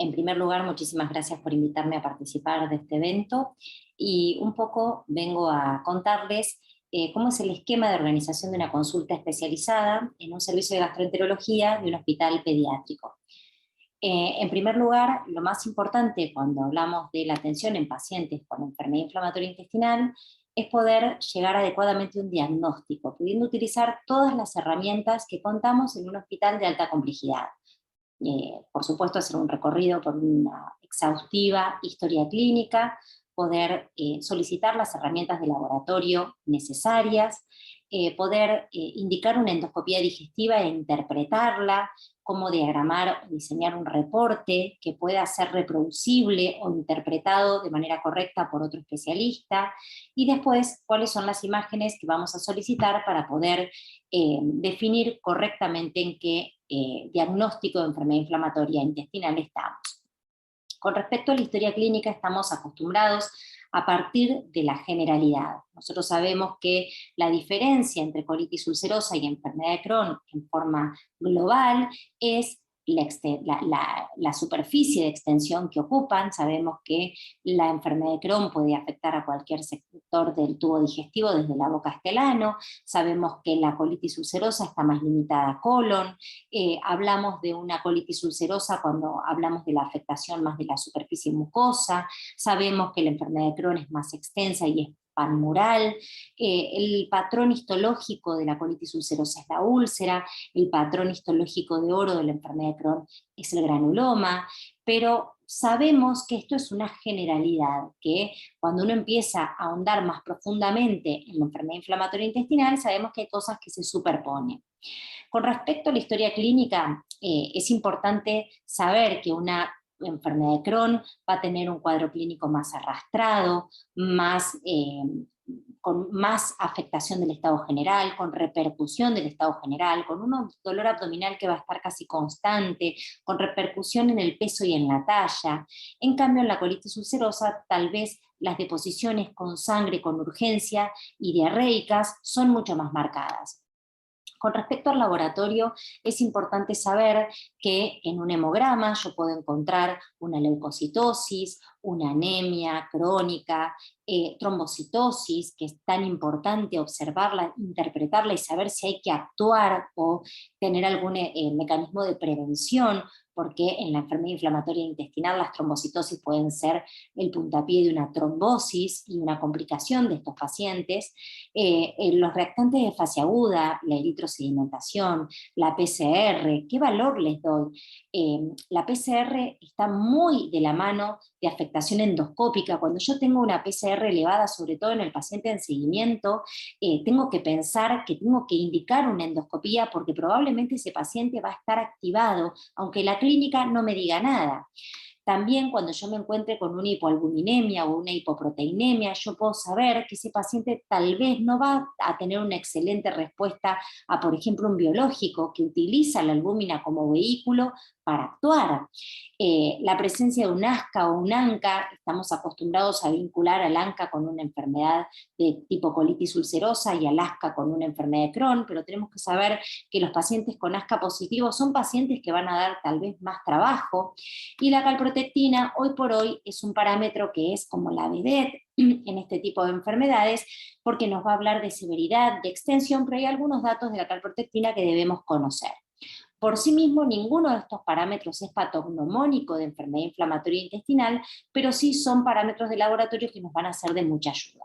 En primer lugar, muchísimas gracias por invitarme a participar de este evento y un poco vengo a contarles cómo es el esquema de organización de una consulta especializada en un servicio de gastroenterología de un hospital pediátrico. En primer lugar, lo más importante cuando hablamos de la atención en pacientes con enfermedad inflamatoria intestinal es poder llegar adecuadamente a un diagnóstico, pudiendo utilizar todas las herramientas que contamos en un hospital de alta complejidad. Por supuesto, hacer un recorrido por una exhaustiva historia clínica, poder solicitar las herramientas de laboratorio necesarias, poder indicar una endoscopía digestiva e interpretarla, cómo diagramar o diseñar un reporte que pueda ser reproducible o interpretado de manera correcta por otro especialista, y después cuáles son las imágenes que vamos a solicitar para poder definir correctamente en qué diagnóstico de enfermedad inflamatoria intestinal estamos. Con respecto a la historia clínica, estamos acostumbrados a partir de la generalidad. Nosotros sabemos que la diferencia entre colitis ulcerosa y enfermedad de Crohn en forma global es la superficie de extensión que ocupan. Sabemos que la enfermedad de Crohn puede afectar a cualquier sector del tubo digestivo, desde la boca hasta el ano. Sabemos que la colitis ulcerosa está más limitada a colon. Hablamos de una colitis ulcerosa cuando hablamos de la afectación más de la superficie mucosa. Sabemos que la enfermedad de Crohn es más extensa y es panmural. El patrón histológico de la colitis ulcerosa es la úlcera, el patrón histológico de oro de la enfermedad de Crohn es el granuloma, pero sabemos que esto es una generalidad, que cuando uno empieza a ahondar más profundamente en la enfermedad inflamatoria intestinal, sabemos que hay cosas que se superponen. Con respecto a la historia clínica, es importante saber que una enfermedad de Crohn va a tener un cuadro clínico más arrastrado, con más afectación del estado general, con repercusión del estado general, con un dolor abdominal que va a estar casi constante, con repercusión en el peso y en la talla. En cambio, en la colitis ulcerosa, tal vez las deposiciones con sangre con urgencia y diarreicas son mucho más marcadas. Con respecto al laboratorio, es importante saber que en un hemograma yo puedo encontrar una leucocitosis, una anemia crónica, trombocitosis, que es tan importante observarla, interpretarla y saber si hay que actuar o tener algún mecanismo de prevención, porque en la enfermedad inflamatoria intestinal las trombocitosis pueden ser el puntapié de una trombosis y una complicación de estos pacientes. Los reactantes de fase aguda, la eritrosedimentación, la PCR, ¿qué valor les doy? La PCR está muy de la mano de afectación endoscópica. Cuando yo tengo una PCR elevada, sobre todo en el paciente en seguimiento, tengo que pensar que tengo que indicar una endoscopía porque probablemente ese paciente va a estar activado, aunque la clínica no me diga nada. También cuando yo me encuentre con una hipoalbuminemia o una hipoproteinemia, yo puedo saber que ese paciente tal vez no va a tener una excelente respuesta a, por ejemplo, un biológico que utiliza la albúmina como vehículo para actuar. La presencia de un ASCA o un ANCA, estamos acostumbrados a vincular al ANCA con una enfermedad de tipo colitis ulcerosa y al ASCA con una enfermedad de Crohn, pero tenemos que saber que los pacientes con ASCA positivo son pacientes que van a dar tal vez más trabajo, y la calprotectina hoy por hoy es un parámetro que es como la vedette en este tipo de enfermedades, porque nos va a hablar de severidad, de extensión, pero hay algunos datos de la calprotectina que debemos conocer. Por sí mismo, ninguno de estos parámetros es patognomónico de enfermedad inflamatoria intestinal, pero sí son parámetros de laboratorio que nos van a ser de mucha ayuda.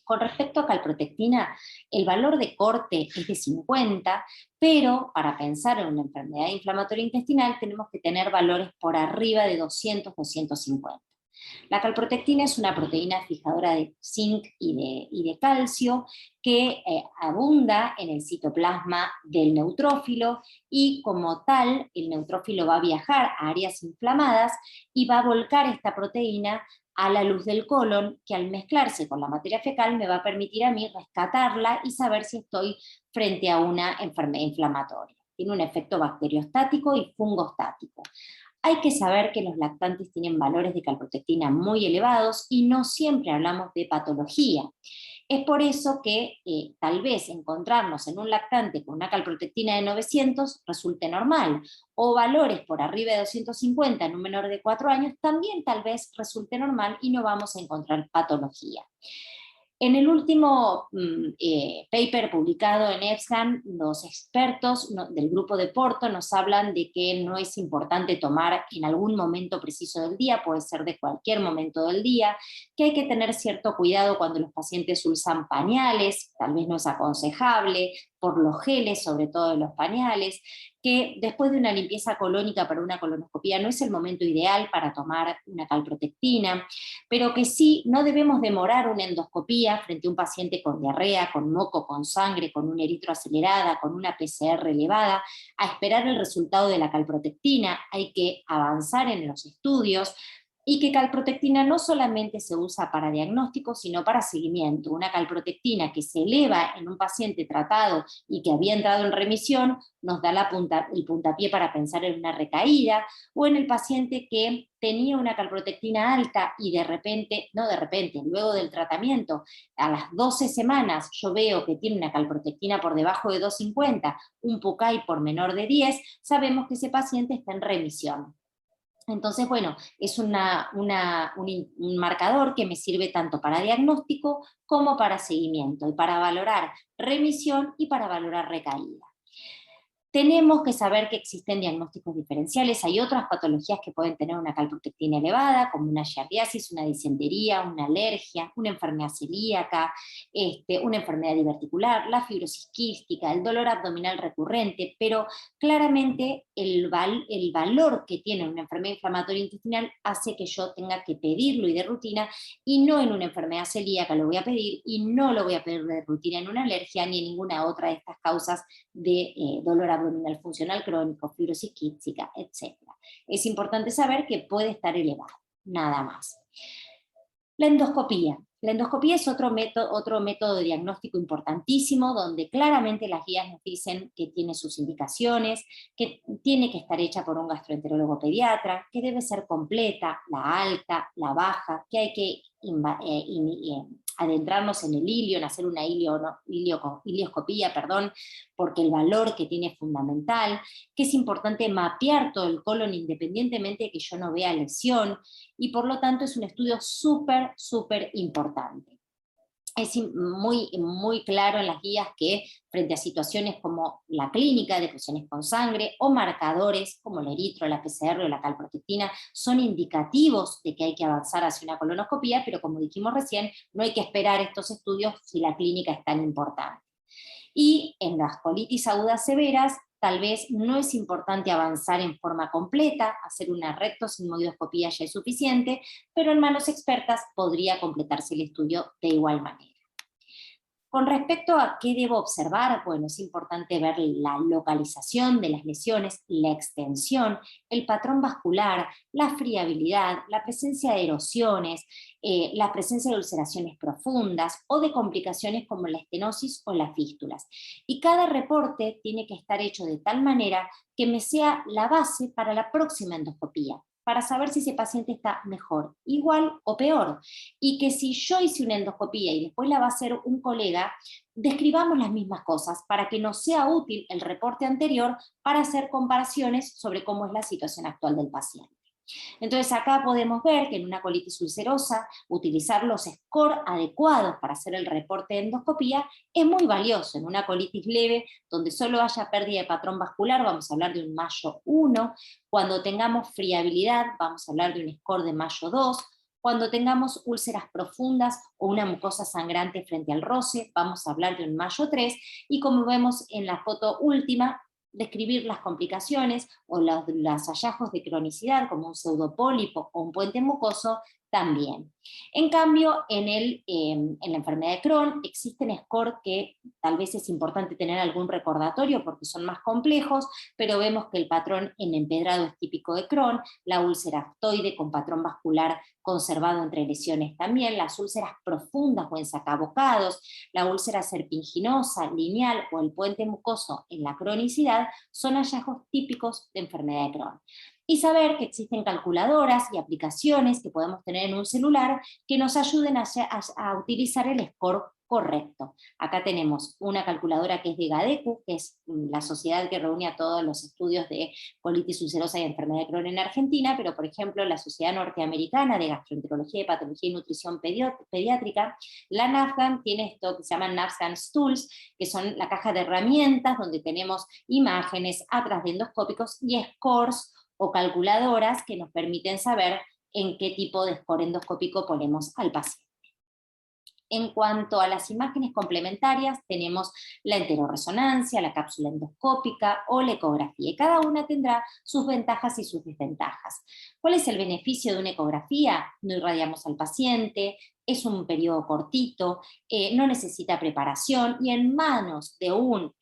Con respecto a calprotectina, el valor de corte es de 50, pero para pensar en una enfermedad inflamatoria intestinal tenemos que tener valores por arriba de 200, 250. La calprotectina es una proteína fijadora de zinc y de calcio que abunda en el citoplasma del neutrófilo, y como tal el neutrófilo va a viajar a áreas inflamadas y va a volcar esta proteína a la luz del colon, que al mezclarse con la materia fecal me va a permitir a mí rescatarla y saber si estoy frente a una enfermedad inflamatoria. Tiene un efecto bacteriostático y fungostático. Hay que saber que los lactantes tienen valores de calprotectina muy elevados y no siempre hablamos de patología. Es por eso que tal vez encontrarnos en un lactante con una calprotectina de 900 resulte normal, o valores por arriba de 250 en un menor de 4 años también tal vez resulte normal y no vamos a encontrar patología. En el último paper publicado en EFSAN, los expertos del grupo de Porto nos hablan de que no es importante tomar en algún momento preciso del día, puede ser de cualquier momento del día, que hay que tener cierto cuidado cuando los pacientes usan pañales, tal vez no es aconsejable, por los geles, sobre todo de los pañales, que después de una limpieza colónica para una colonoscopía no es el momento ideal para tomar una calprotectina, pero que sí no debemos demorar una endoscopía frente a un paciente con diarrea, con moco, con sangre, con una eritroacelerada, con una PCR elevada, a esperar el resultado de la calprotectina. Hay que avanzar en los estudios, y que calprotectina no solamente se usa para diagnóstico, sino para seguimiento. Una calprotectina que se eleva en un paciente tratado y que había entrado en remisión, nos da el puntapié para pensar en una recaída, o en el paciente que tenía una calprotectina alta y luego del tratamiento, a las 12 semanas yo veo que tiene una calprotectina por debajo de 250, un PUCAI por menor de 10, sabemos que ese paciente está en remisión. Entonces, bueno, es un marcador que me sirve tanto para diagnóstico como para seguimiento, y para valorar remisión y para valorar recaída. Tenemos que saber que existen diagnósticos diferenciales. Hay otras patologías que pueden tener una calprotectina elevada, como una giardiasis, una disentería, una alergia, una enfermedad celíaca, una enfermedad diverticular, la fibrosis quística, el dolor abdominal recurrente, pero claramente el valor que tiene una enfermedad inflamatoria intestinal hace que yo tenga que pedirlo y de rutina, y no en una enfermedad celíaca lo voy a pedir, y no lo voy a pedir de rutina en una alergia ni en ninguna otra de estas causas de dolor abdominal funcional crónico, fibrosis quística, etc. Es importante saber que puede estar elevado, nada más. La endoscopía. La endoscopía es otro método de diagnóstico importantísimo, donde claramente las guías nos dicen que tiene sus indicaciones, que tiene que estar hecha por un gastroenterólogo pediatra, que debe ser completa, la alta, la baja, que hay que adentrarnos en el ilio, en hacer una ilioscopía, porque el valor que tiene es fundamental, que es importante mapear todo el colon independientemente de que yo no vea lesión, y por lo tanto es un estudio súper, súper importante. Es muy claro en las guías que frente a situaciones como la clínica de presiones con sangre o marcadores como el eritro, la PCR o la calprotectina son indicativos de que hay que avanzar hacia una colonoscopía, pero como dijimos recién, no hay que esperar estos estudios si la clínica es tan importante. Y en las colitis agudas severas, tal vez no es importante avanzar en forma completa, hacer una rectosigmoidoscopía ya es suficiente, pero en manos expertas podría completarse el estudio de igual manera. Con respecto a qué debo observar, bueno, es importante ver la localización de las lesiones, la extensión, el patrón vascular, la friabilidad, la presencia de erosiones, la presencia de ulceraciones profundas o de complicaciones como la estenosis o las fístulas. Y cada reporte tiene que estar hecho de tal manera que me sea la base para la próxima endoscopía, para saber si ese paciente está mejor, igual o peor. Y que si yo hice una endoscopía y después la va a hacer un colega, describamos las mismas cosas para que nos sea útil el reporte anterior para hacer comparaciones sobre cómo es la situación actual del paciente. Entonces acá podemos ver que en una colitis ulcerosa utilizar los scores adecuados para hacer el reporte de endoscopía es muy valioso. En una colitis leve, donde solo haya pérdida de patrón vascular, vamos a hablar de un Mayo 1, cuando tengamos friabilidad, vamos a hablar de un score de Mayo 2, cuando tengamos úlceras profundas o una mucosa sangrante frente al roce, vamos a hablar de un Mayo 3, y como vemos en la foto última, describir las complicaciones o los hallazgos de cronicidad como un pseudopólipo o un puente mucoso también. En cambio, en la enfermedad de Crohn existen scores que tal vez es importante tener algún recordatorio porque son más complejos, pero vemos que el patrón en empedrado es típico de Crohn, la úlcera aftoide con patrón vascular conservado entre lesiones también, las úlceras profundas o en sacabocados, la úlcera serpinginosa, lineal o el puente mucoso en la cronicidad son hallazgos típicos de enfermedad de Crohn. Y saber que existen calculadoras y aplicaciones que podemos tener en un celular que nos ayuden a utilizar el score correcto. Acá tenemos una calculadora que es de GADECU, que es la sociedad que reúne a todos los estudios de colitis ulcerosa y enfermedad de Crohn en Argentina, pero por ejemplo la Sociedad Norteamericana de Gastroenterología, Hepatología y Nutrición Pediátrica, la NAFGAN, tiene esto que se llaman NAFGAN Tools, que son la caja de herramientas donde tenemos imágenes atrás de endoscópicos y scores o calculadoras que nos permiten saber en qué tipo de score endoscópico ponemos al paciente. En cuanto a las imágenes complementarias, tenemos la enteroresonancia, la cápsula endoscópica o la ecografía, y cada una tendrá sus ventajas y sus desventajas. ¿Cuál es el beneficio de una ecografía? No irradiamos al paciente, es un periodo cortito, no necesita preparación, y en manos de un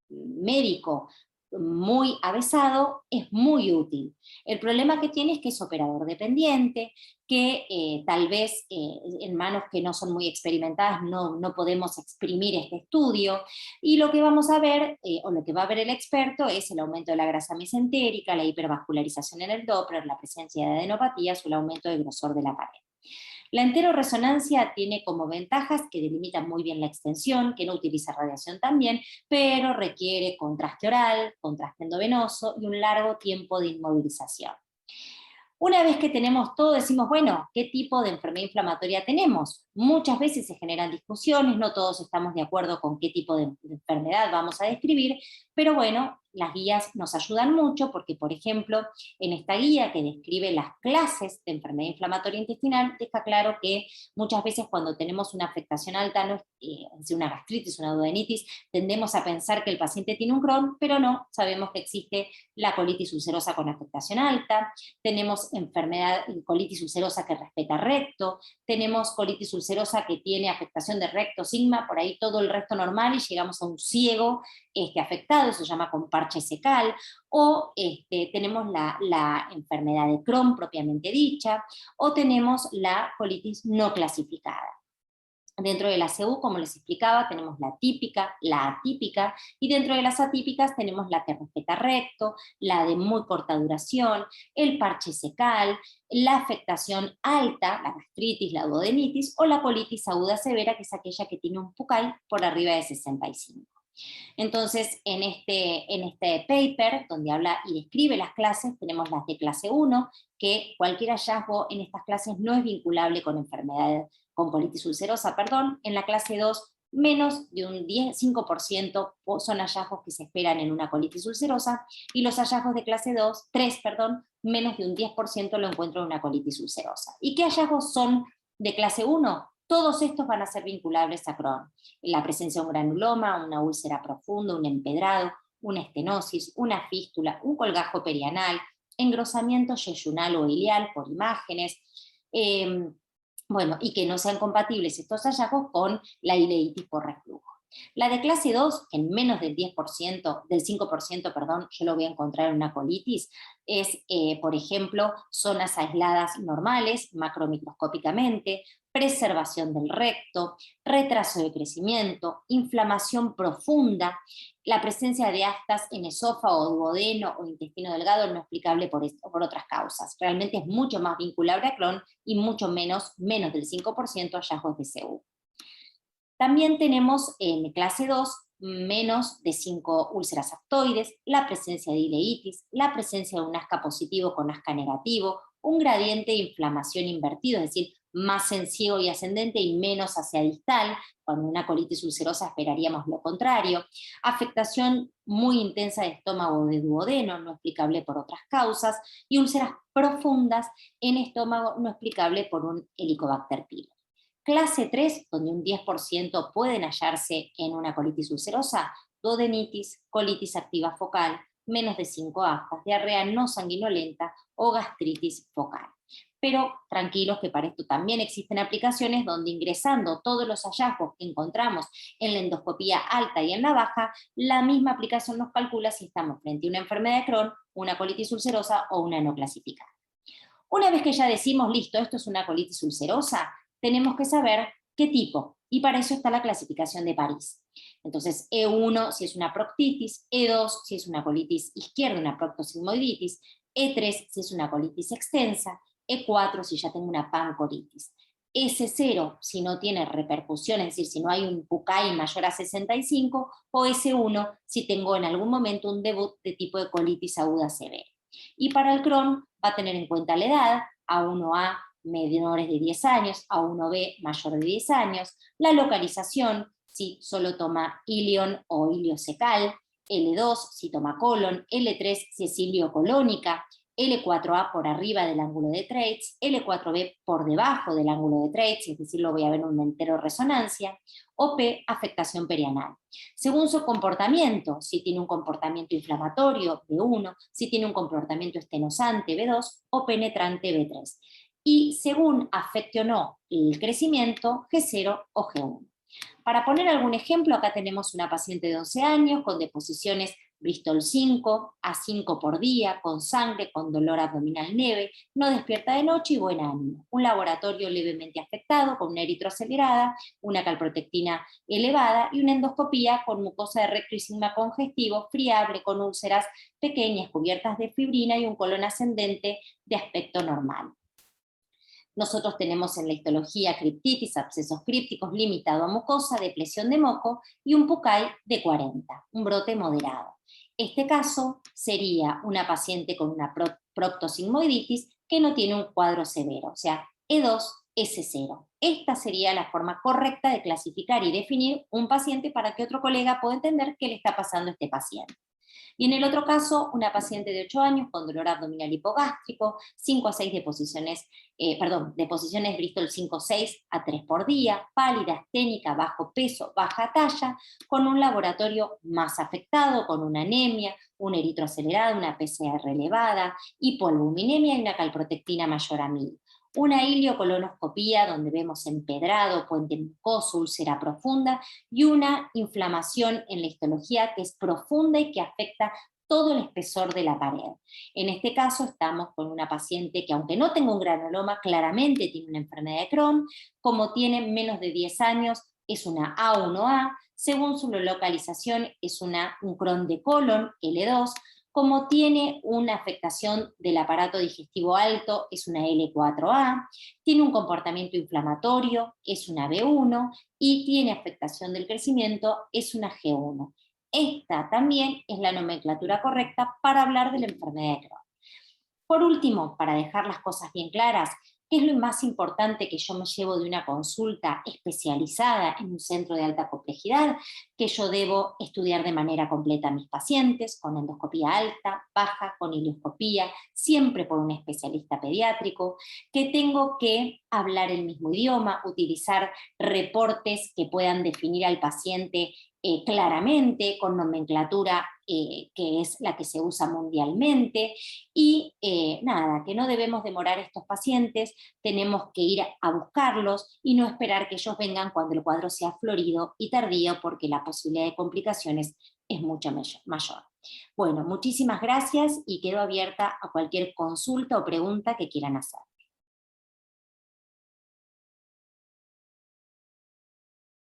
médico muy avesado es muy útil. El problema que tiene es que es operador dependiente, que tal vez en manos que no son muy experimentadas no podemos exprimir este estudio, y lo que vamos a ver, o lo que va a ver el experto, es el aumento de la grasa mesentérica, la hipervascularización en el Doppler, la presencia de adenopatías o el aumento del grosor de la pared. La enteroresonancia tiene como ventajas que delimita muy bien la extensión, que no utiliza radiación también, pero requiere contraste oral, contraste endovenoso y un largo tiempo de inmovilización. Una vez que tenemos todo, decimos, bueno, ¿qué tipo de enfermedad inflamatoria tenemos? Muchas veces se generan discusiones, no todos estamos de acuerdo con qué tipo de enfermedad vamos a describir, pero bueno, las guías nos ayudan mucho porque, por ejemplo, en esta guía que describe las clases de enfermedad inflamatoria intestinal, deja claro que muchas veces cuando tenemos una afectación alta, una gastritis, una duodenitis, tendemos a pensar que el paciente tiene un Crohn, pero no, sabemos que existe la colitis ulcerosa con afectación alta, tenemos colitis ulcerosa que respeta recto, tenemos colitis ulcerosa que tiene afectación de recto, sigma, por ahí todo el resto normal, y llegamos a un ciego afectado, eso se llama con parche secal, o tenemos la enfermedad de Crohn propiamente dicha, o tenemos la colitis no clasificada. Dentro de la CU, como les explicaba, tenemos la típica, la atípica, y dentro de las atípicas tenemos la que respeta recto, la de muy corta duración, el parche secal, la afectación alta, la gastritis, la duodenitis, o la colitis aguda severa, que es aquella que tiene un PUCAI por arriba de 65. Entonces, en este paper, donde habla y describe las clases, tenemos las de clase 1, que cualquier hallazgo en estas clases no es vinculable con con colitis ulcerosa, en la clase 2, menos de un 5% son hallazgos que se esperan en una colitis ulcerosa, y los hallazgos de clase 3, menos de un 10% lo encuentro en una colitis ulcerosa. ¿Y qué hallazgos son de clase 1? Todos estos van a ser vinculables a Crohn. La presencia de un granuloma, una úlcera profunda, un empedrado, una estenosis, una fístula, un colgajo perianal, engrosamiento yeyunal o ileal por imágenes, y que no sean compatibles estos hallazgos con la ileitis por reflujo. La de clase 2, en menos del 10%, del 5%, yo lo voy a encontrar en una colitis, es, por ejemplo, zonas aisladas normales, macromicroscópicamente, preservación del recto, retraso de crecimiento, inflamación profunda, la presencia de aftas en esófago, duodeno o intestino delgado no explicable por otras causas. Realmente es mucho más vinculable a Crohn y mucho menos del 5% hallazgos de CU. También tenemos en clase 2 menos de 5 úlceras aftoides, la presencia de ileitis, la presencia de un ASCA positivo con ASCA negativo, un gradiente de inflamación invertido, es decir, más en ciego y ascendente y menos hacia distal, cuando una colitis ulcerosa esperaríamos lo contrario, afectación muy intensa de estómago o de duodeno, no explicable por otras causas, y úlceras profundas en estómago no explicable por un Helicobacter pylori. Clase 3, donde un 10% pueden hallarse en una colitis ulcerosa, duodenitis, colitis activa focal, menos de 5 aftas, diarrea no sanguinolenta o gastritis focal. Pero tranquilos que para esto también existen aplicaciones donde ingresando todos los hallazgos que encontramos en la endoscopía alta y en la baja, la misma aplicación nos calcula si estamos frente a una enfermedad de Crohn, una colitis ulcerosa o una no clasificada. Una vez que ya decimos, listo, esto es una colitis ulcerosa, tenemos que saber qué tipo, y para eso está la clasificación de París. Entonces, E1 si es una proctitis, E2 si es una colitis izquierda, una proctosigmoiditis, E3 si es una colitis extensa, E4 si ya tengo una pancolitis. S0 si no tiene repercusión, es decir, si no hay un PUCAI mayor a 65, o S1 si tengo en algún momento un debut de tipo de colitis aguda severa. Y para el Crohn va a tener en cuenta la edad, A1A menores de 10 años, A1B mayor de 10 años, la localización, si solo toma ilion o iliocecal, L2 si toma colon, L3 si es iliocolónica, L4A por arriba del ángulo de Treitz, L4B por debajo del ángulo de Treitz, es decir, lo voy a ver en una enteroresonancia, o P, afectación perianal. Según su comportamiento, si tiene un comportamiento inflamatorio, B1, si tiene un comportamiento estenosante, B2, o penetrante, B3. Y según afecte o no el crecimiento, G0 o G1. Para poner algún ejemplo, acá tenemos una paciente de 11 años con deposiciones Bristol 5, A5 por día, con sangre, con dolor abdominal leve, no despierta de noche y buen ánimo. Un laboratorio levemente afectado, con una eritroacelerada, una calprotectina elevada y una endoscopía con mucosa de recto y sigma congestivo, friable, con úlceras pequeñas cubiertas de fibrina y un colon ascendente de aspecto normal. Nosotros tenemos en la histología criptitis, abscesos crípticos limitado a mucosa, depresión de moco y un PUCAI de 40, un brote moderado. Este caso sería una paciente con una proctosigmoiditis que no tiene un cuadro severo, o sea, E2, S0. Esta sería la forma correcta de clasificar y definir un paciente para que otro colega pueda entender qué le está pasando a este paciente. Y en el otro caso, una paciente de 8 años con dolor abdominal hipogástrico, 5 a 6 deposiciones, deposiciones Bristol 5-6 a 3 por día, pálida, asténica, bajo peso, baja talla, con un laboratorio más afectado, con una anemia, un eritroacelerado, una PCR elevada, hipoalbuminemia y una calprotectina mayor a 1000. Una iliocolonoscopía donde vemos empedrado, puente mucoso, úlcera profunda y una inflamación en la histología que es profunda y que afecta todo el espesor de la pared. En este caso estamos con una paciente que, aunque no tenga un granuloma, claramente tiene una enfermedad de Crohn, como tiene menos de 10 años, es una A1A, según su localización es un Crohn de colon, L2, como tiene una afectación del aparato digestivo alto, es una L4A, tiene un comportamiento inflamatorio, es una B1, y tiene afectación del crecimiento, es una G1. Esta también es la nomenclatura correcta para hablar de la enfermedad de Crohn. Por último, para dejar las cosas bien claras, ¿qué es lo más importante que yo me llevo de una consulta especializada en un centro de alta complejidad? Que yo debo estudiar de manera completa a mis pacientes, con endoscopía alta, baja, con ileoscopía, siempre por un especialista pediátrico, que tengo que hablar el mismo idioma, utilizar reportes que puedan definir al paciente claramente, con nomenclatura que es la que se usa mundialmente, y nada, que no debemos demorar a estos pacientes, tenemos que ir a buscarlos y no esperar que ellos vengan cuando el cuadro sea florido y tardío, porque la posibilidad de complicaciones es mucho mayor. Bueno, muchísimas gracias y quedo abierta a cualquier consulta o pregunta que quieran hacer.